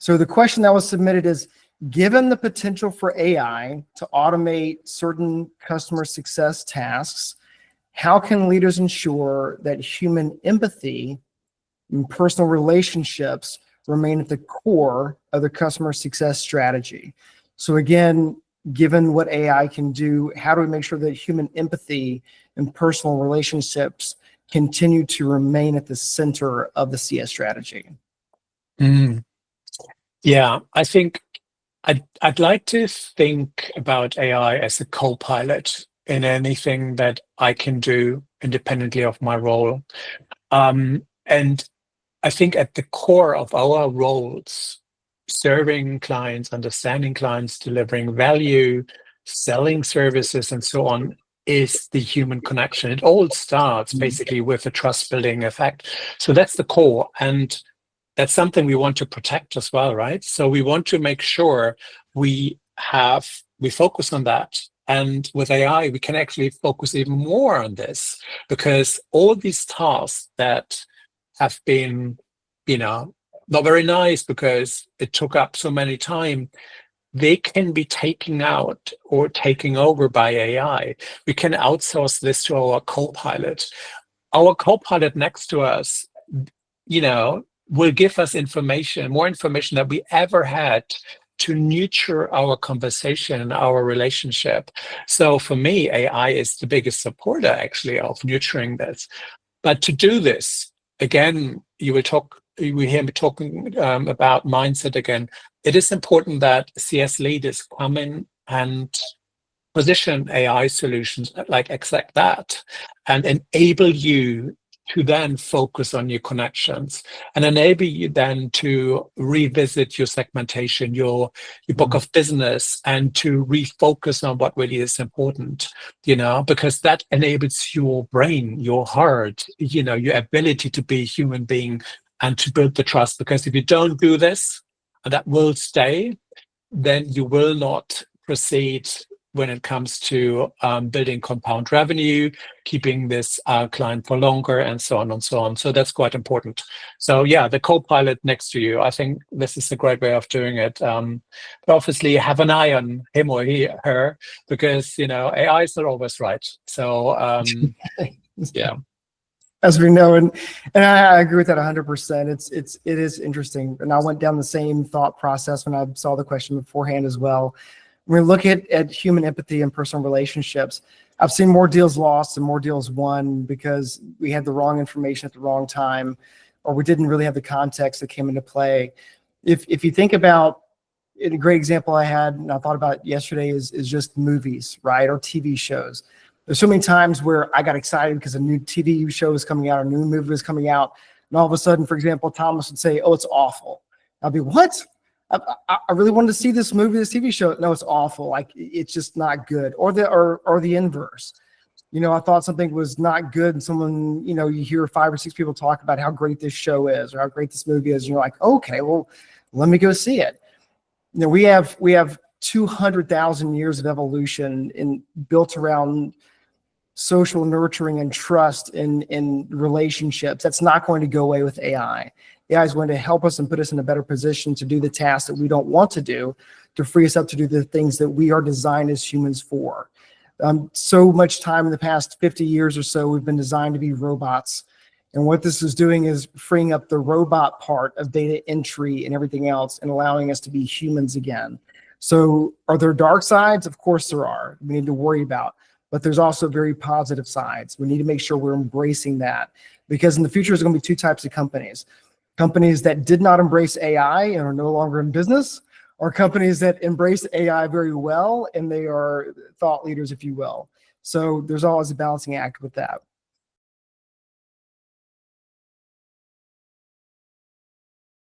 So the question that was submitted is, given the potential for AI to automate certain customer success tasks, how can leaders ensure that human empathy and personal relationships remain at the core of the customer success strategy? So again, given what AI can do, how do we make sure that human empathy and personal relationships continue to remain at the center of the CS strategy? Yeah, I think I'd like to think about AI as a co-pilot in anything that I can do independently of my role. And I think at the core of our roles, serving clients, understanding clients, delivering value, selling services, and so on, is the human connection. It all starts basically with a trust building effect. So that's the core. And that's something we want to protect as well, right? So we want to make sure we focus on that. And with AI, we can actually focus even more on this, because all these tasks that have been, not very nice because it took up so many time, they can be taken out or taken over by AI. We can outsource this to our co-pilot. Our co-pilot next to us, will give us more information than we ever had to nurture our conversation and our relationship. So for me, AI is the biggest supporter actually of nurturing this. But to do this, again, you hear me talking about mindset again. It is important that CS leaders come in and position AI solutions like exact that, and enable you to then focus on your connections, and enable you then to revisit your segmentation, your book of business, and to refocus on what really is important, because that enables your brain, your heart, your ability to be a human being and to build the trust. Because if you don't do this, and that will stay, then you will not proceed when it comes to building compound revenue, keeping this client for longer, and so on and so on. So that's quite important. So yeah, the co-pilot next to you, I think this is a great way of doing it. But obviously have an eye on him or her, because AI is not always right. So yeah. As we know, and I agree with that 100%. It is interesting, and I went down the same thought process when I saw the question beforehand as well. When we look at human empathy and personal relationships, I've seen more deals lost and more deals won because we had the wrong information at the wrong time, or we didn't really have the context that came into play. If you think about a great example I had and I thought about yesterday is just movies, right, or TV shows. There's so many times where I got excited because a new TV show is coming out, or a new movie is coming out, and all of a sudden, for example, Thomas would say, "Oh, it's awful." I'd be, "What? I really wanted to see this movie, this TV show. No, it's awful. Like it's just not good." Or the inverse. I thought something was not good, and someone, you hear 5 or 6 people talk about how great this show is or how great this movie is, and you're like, "Okay, well, let me go see it." We have 200,000 years of evolution built around social nurturing and trust in relationships. That's not going to go away with AI. AI is going to help us and put us in a better position to do the tasks that we don't want to do, to free us up to do the things that we are designed as humans for. So much time in the past 50 years or so, we've been designed to be robots. And what this is doing is freeing up the robot part of data entry and everything else and allowing us to be humans again. So are there dark sides? Of course there are. We need to worry about. But there's also very positive sides. We need to make sure we're embracing that, because in the future, there's going to be 2 types of companies. Companies that did not embrace AI and are no longer in business, or companies that embrace AI very well and they are thought leaders, if you will. So there's always a balancing act with that.